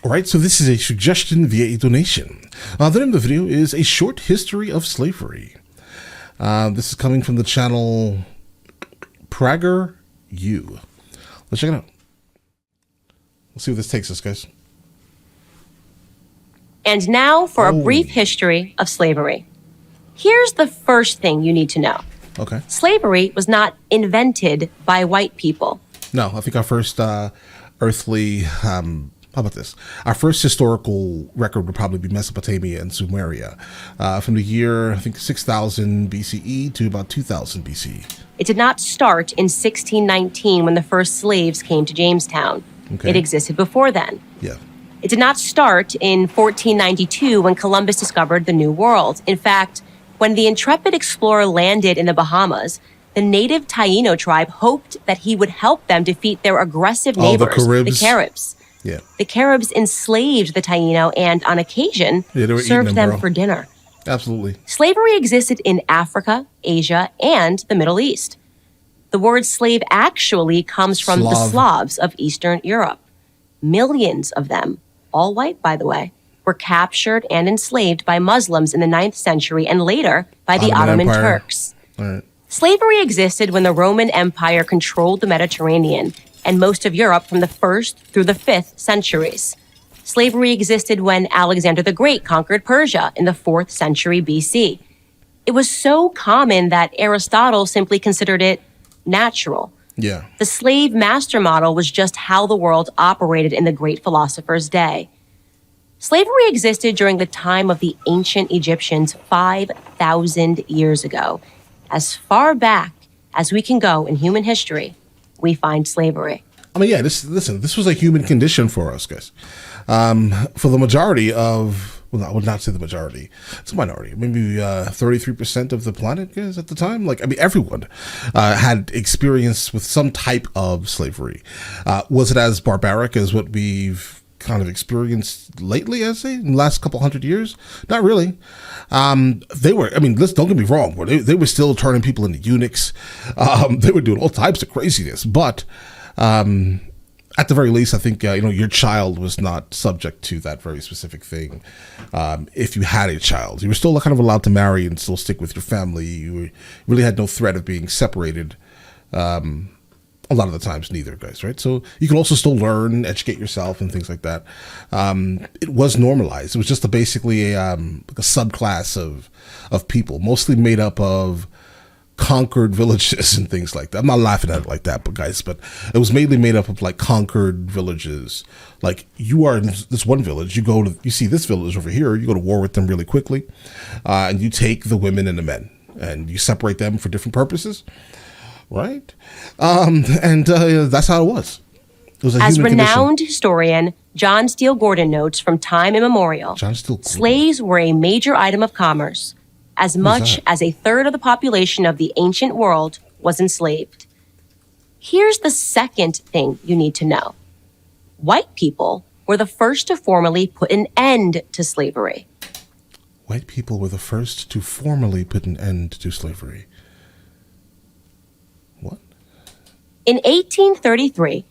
All right, so this is a suggestion via a donation. The name of the video is A Short History of Slavery. This is coming from the channel Prager U. Let's check it out. Let's see where this takes us, guys. And now for a brief history of slavery. Here's the first thing you need to know. Okay. Slavery was not invented by white people. No, I think our first earthly, how about this? Our first historical record would probably be Mesopotamia and Sumeria from the year, I think, 6000 BCE to about 2000 BCE. It did not start in 1619 when the first slaves came to Jamestown. Okay. It existed before then. Yeah. It did not start in 1492 when Columbus discovered the New World. In fact, when the intrepid explorer landed in the Bahamas, the native Taino tribe hoped that he would help them defeat their aggressive neighbors, the Caribs. Yeah. The Caribs enslaved the Taino and, on occasion, served them for dinner. Absolutely. Slavery existed in Africa, Asia, and the Middle East. The word slave actually comes from the Slavs of Eastern Europe. Millions of them, all white, by the way, were captured and enslaved by Muslims in the 9th century and later by the Ottoman Turks. All right. Slavery existed when the Roman Empire controlled the Mediterranean and most of Europe from the 1st through the 5th centuries. Slavery existed when Alexander the Great conquered Persia in the 4th century BC. It was so common that Aristotle simply considered it natural. Yeah. The slave master model was just how the world operated in the great philosopher's day. Slavery existed during the time of the ancient Egyptians 5,000 years ago. As far back as we can go in human history, we find slavery. I mean, yeah, this was a human condition for us, guys. For the majority of, well, I would not say the majority, it's a minority, maybe 33% of the planet, guys, at the time. Like, I mean, everyone had experience with some type of slavery. Was it as barbaric as what we've kind of experienced lately, I'd say, in the last couple hundred years? Not really. They were, I mean, don't get me wrong, they were still turning people into eunuchs. They were doing all types of craziness, but at the very least, I think, your child was not subject to that very specific thing. If you had a child, you were still kind of allowed to marry and still stick with your family. You really had no threat of being separated. A lot of the times neither, guys, right? So you can also still learn, educate yourself and things like that. It was normalized. It was just basically a subclass of people, mostly made up of conquered villages and things like that. I'm not laughing at it like that, but it was mainly made up of like conquered villages. Like, you are in this one village, you see this village over here, you go to war with them really quickly, and you take the women and the men and you separate them for different purposes. Right? That's how it was. It was As renowned historian John Steele Gordon notes from time immemorial, slaves were a major item of commerce. As much as a third of the population of the ancient world was enslaved. Here's the second thing you need to know. White people were the first to formally put an end to slavery. White people were the first to formally put an end to slavery. In 1833.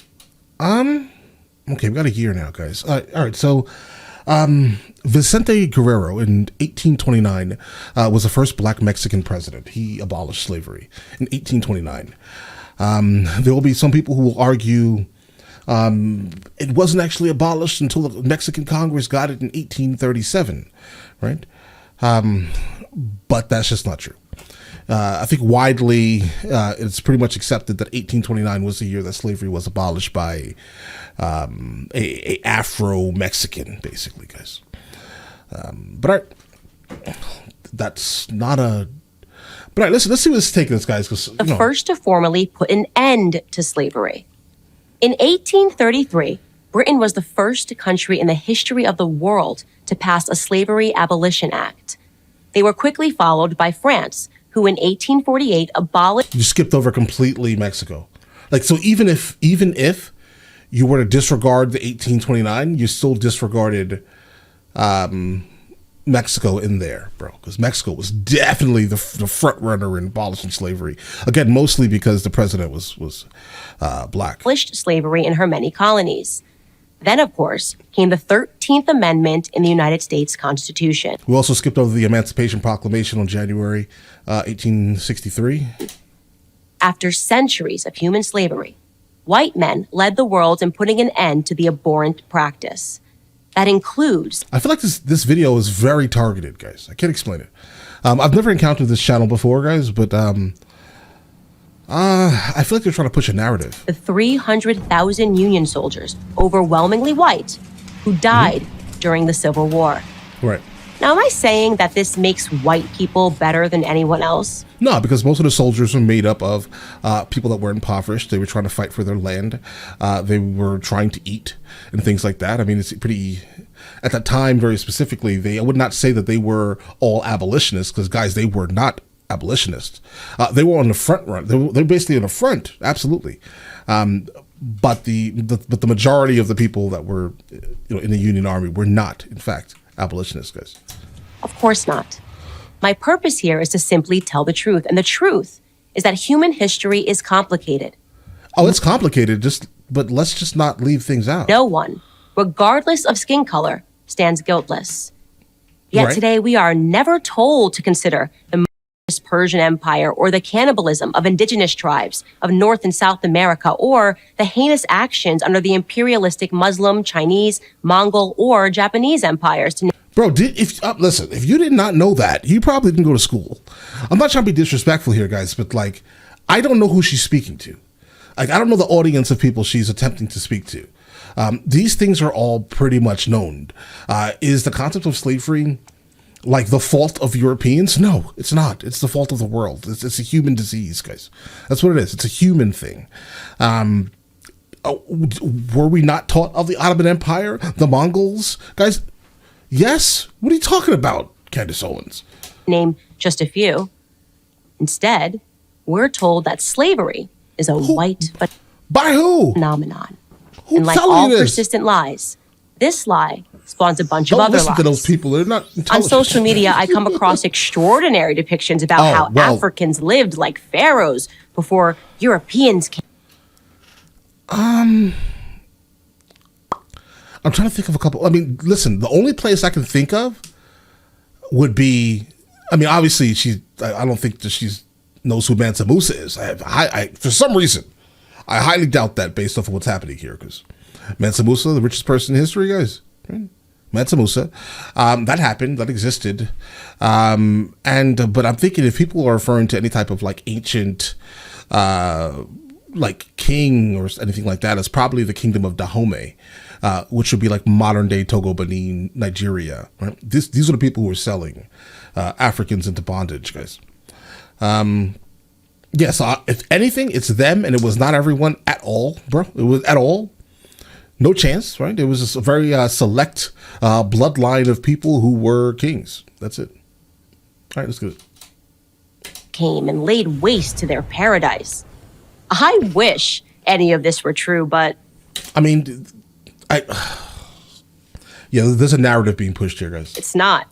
Okay, we got a year now, guys. All right, so Vicente Guerrero in 1829 was the first black Mexican president. He abolished slavery in 1829. There will be some people who will argue it wasn't actually abolished until the Mexican Congress got it in 1837, right? But that's just not true. I think widely it's pretty much accepted that 1829 was the year that slavery was abolished by a Afro-Mexican, basically, guys. That's not a... But all right, let's see what's taking us, guys. The first to formally put an end to slavery. In 1833, Britain was the first country in the history of the world to pass a Slavery Abolition Act. They were quickly followed by France, who in 1848 abolished... You skipped over completely Mexico. Like, so even if you were to disregard the 1829, you still disregarded Mexico in there, bro. Because Mexico was definitely the front runner in abolishing slavery. Again, mostly because the president was black. Abolished slavery in her many colonies. Then, of course, came the 13th Amendment in the United States Constitution. We also skipped over the Emancipation Proclamation on January 1863. After centuries of human slavery, white men led the world in putting an end to the abhorrent practice. That includes... I feel like this video is very targeted, guys. I can't explain it. I've never encountered this channel before, guys, but I feel like they're trying to push a narrative. The 300,000 Union soldiers, overwhelmingly white, who died during the Civil War. Right. Now, am I saying that this makes white people better than anyone else? No, because most of the soldiers were made up of people that were impoverished. They were trying to fight for their land. They were trying to eat and things like that. I mean, it's pretty... At that time, very specifically, I would not say that they were all abolitionists, because, guys, they were not abolitionists. They were on the front run. They're basically on the front, absolutely. But the majority of the people that were in the Union Army were not, in fact, abolitionists, guys. Of course not. My purpose here is to simply tell the truth. And the truth is that human history is complicated. Oh, it's complicated, but let's just not leave things out. No one, regardless of skin color, stands guiltless. Yet today we are never told to consider the Persian Empire or the cannibalism of indigenous tribes of North and South America or the heinous actions under the imperialistic Muslim, Chinese, Mongol, or Japanese empires. Bro, listen, if you did not know that, you probably didn't go to school. I'm not trying to be disrespectful here, guys, but like, I don't know who she's speaking to. Like, I don't know the audience of people she's attempting to speak to. These things are all pretty much known. Is the concept of slavery like the fault of Europeans? No, it's not. It's the fault of the world. It's a human disease, guys. That's what it is. It's a human thing. Were we not taught of the Ottoman Empire, the Mongols? Guys, yes? What are you talking about, Candace Owens? Name just a few. Instead, we're told that slavery is a white by who? Phenomenon. Who and like all persistent lies, this lie spawns a bunch of other lies. Don't listen to those people. They're not intelligent. On social media, I come across extraordinary depictions about how Africans lived like pharaohs before Europeans came. I'm trying to think of a couple. I mean, listen, the only place I can think of would be, I mean, obviously I don't think that she knows who Mansa Musa is. I for some reason, I highly doubt that based off of what's happening here, because Mansa Musa, the richest person in history, guys. Right? Mansa Musa, that happened, that existed, but I'm thinking if people are referring to any type of like ancient, like king or anything like that, it's probably the kingdom of Dahomey, which would be like modern day Togo, Benin, Nigeria. Right? These are the people who are selling Africans into bondage, guys. Yes, if anything, it's them, and it was not everyone at all, bro. It was at all. No chance, right? It was just a very select bloodline of people who were kings. That's it. All right, let's get it. Came and laid waste to their paradise. I wish any of this were true, but... I mean, yeah, there's a narrative being pushed here, guys. It's not.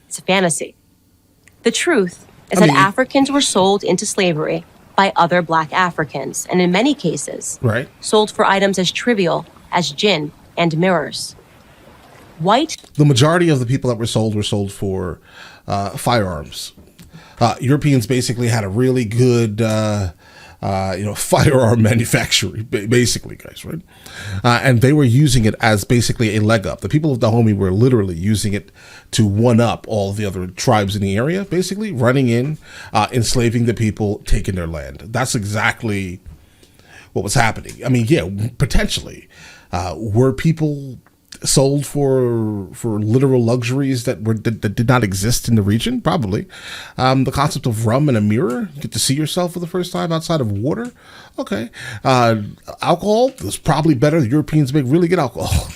It's a fantasy. The truth is that Africans were sold into slavery by other black Africans, and in many cases, sold for items as trivial as gin and mirrors. The majority of the people that were sold for firearms. Europeans basically had a really good firearm manufacturing, basically, guys, right? And they were using it as basically a leg up. The people of Dahomey were literally using it to one up all the other tribes in the area, basically running in, enslaving the people, taking their land. That's exactly what was happening. I mean, yeah, potentially. Were people sold for literal luxuries that did not exist in the region? Probably. The concept of rum and a mirror, you get to see yourself for the first time outside of water. Okay. Alcohol was probably better. The Europeans make really good alcohol.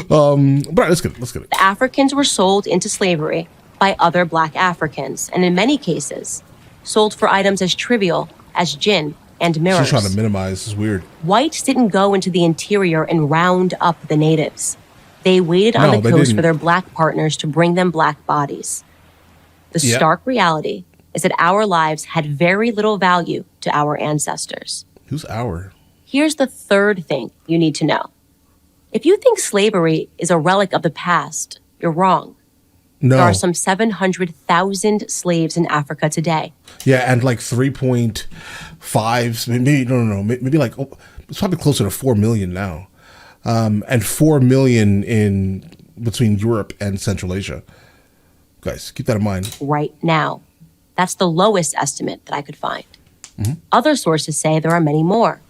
But let's get it. The Africans were sold into slavery by other black Africans, and in many cases, sold for items as trivial as gin and mirrors. She's trying to minimize. It's weird. Whites didn't go into the interior and round up the natives. They waited on the coast for their black partners to bring them black bodies. The stark reality is that our lives had very little value to our ancestors. Who's our? Here's the third thing you need to know. If you think slavery is a relic of the past, you're wrong. No. There are some 700,000 slaves in Africa today. Yeah, and like 3.5, maybe like, it's probably closer to 4 million now. And 4 million in between Europe and Central Asia. Guys, keep that in mind. Right now. That's the lowest estimate that I could find. Other sources say there are many more.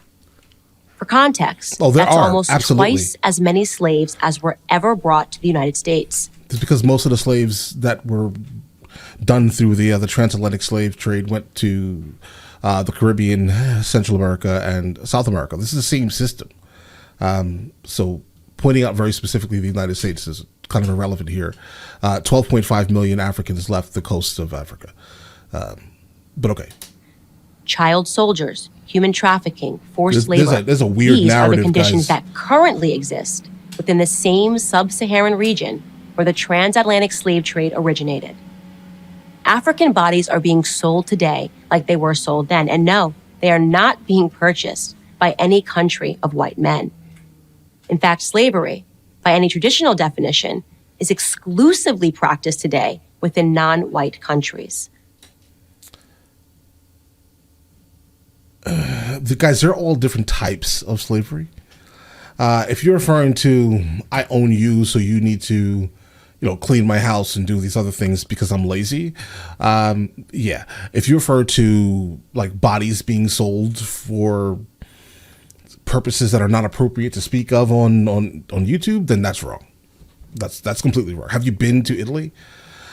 For context, that's almost twice as many slaves as were ever brought to the United States. It's because most of the slaves that were done through the transatlantic slave trade went to the Caribbean, Central America, and South America. This is the same system. So pointing out very specifically the United States is kind of irrelevant here. 12.5 million Africans left the coast of Africa. But okay. Child soldiers, human trafficking, forced labor. There's a weird These narrative, are the conditions guys. that currently exist within the same sub-Saharan region where the transatlantic slave trade originated. African bodies are being sold today like they were sold then. And no, they are not being purchased by any country of white men. In fact, slavery, by any traditional definition, is exclusively practiced today within non-white countries. Guys, they're all different types of slavery. If you're referring to, I own you, so you need to, clean my house and do these other things because I'm lazy. Yeah. If you refer to like bodies being sold for purposes that are not appropriate to speak of on YouTube, then that's wrong. That's completely wrong. Have you been to Italy?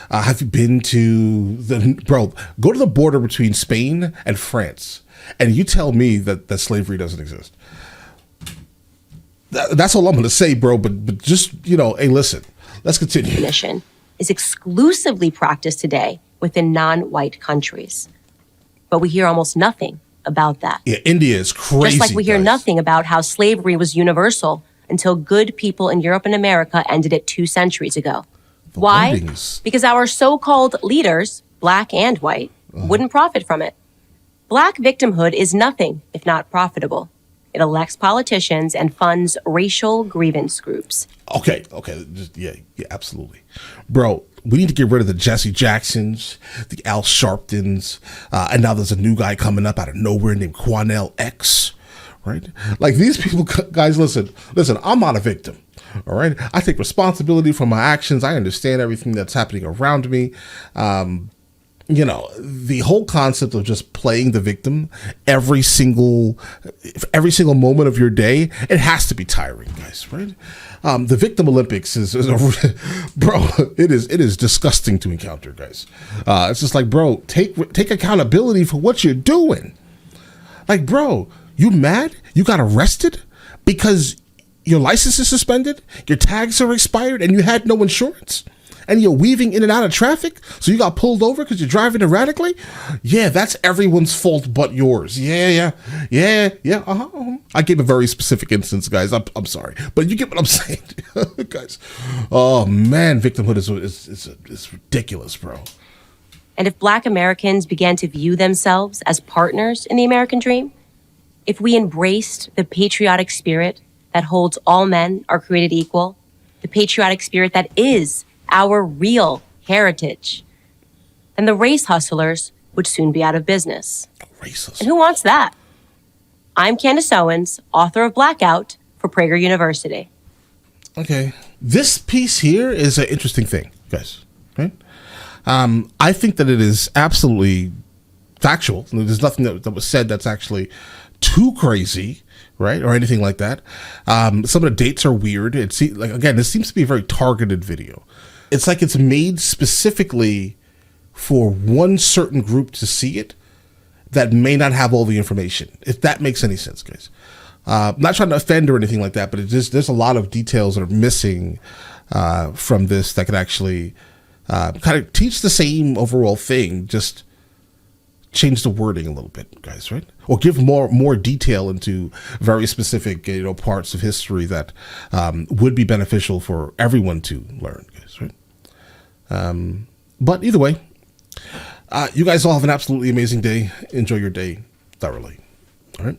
Have you been to go to the border between Spain and France, and you tell me that slavery doesn't exist. That's all I'm going to say, bro. But just, hey, listen, let's continue. Definition is exclusively practiced today within non-white countries. But we hear almost nothing about that. Yeah, India is crazy. Just like we hear nothing about how slavery was universal until good people in Europe and America ended it 2 centuries ago. Why? Weddings. Because our so-called leaders, black and white, wouldn't profit from it. Black victimhood is nothing if not profitable. It elects politicians and funds racial grievance groups. Okay. Yeah, absolutely. Bro, we need to get rid of the Jesse Jacksons, the Al Sharptons, and now there's a new guy coming up out of nowhere named Quanell X, right? Like these people, guys, listen, I'm not a victim. All right. I take responsibility for my actions. I understand everything that's happening around me. The whole concept of just playing the victim every single moment of your day, it has to be tiring, guys, right? The Victim Olympics is bro, it is disgusting to encounter, guys. It's just like, bro, take accountability for what you're doing. Like, bro, you mad? You got arrested because your license is suspended, your tags are expired, and you had no insurance, and you're weaving in and out of traffic, so you got pulled over because you're driving erratically? Yeah, that's everyone's fault but yours. Yeah. I gave a very specific instance, guys. I'm sorry, but you get what I'm saying, guys. Oh man, victimhood is ridiculous, bro. And if Black Americans began to view themselves as partners in the American dream, if we embraced the patriotic spirit that holds all men are created equal, the patriotic spirit that is our real heritage, then the race hustlers would soon be out of business. Racist. And who wants that? I'm Candace Owens, author of Blackout for Prager University. Okay. This piece here is an interesting thing, guys. Right? I think that it is absolutely factual. There's nothing that was said that's actually too crazy, right, or anything like that. Some of the dates are weird. This seems to be a very targeted video. It's like it's made specifically for one certain group to see it that may not have all the information, if that makes any sense, guys. I'm not trying to offend or anything like that, but there's a lot of details that are missing from this that could actually kind of teach the same overall thing, just change the wording a little bit, guys, right? Or give more detail into very specific, parts of history that would be beneficial for everyone to learn, guys, right? But either way, you guys all have an absolutely amazing day. Enjoy your day thoroughly. All right.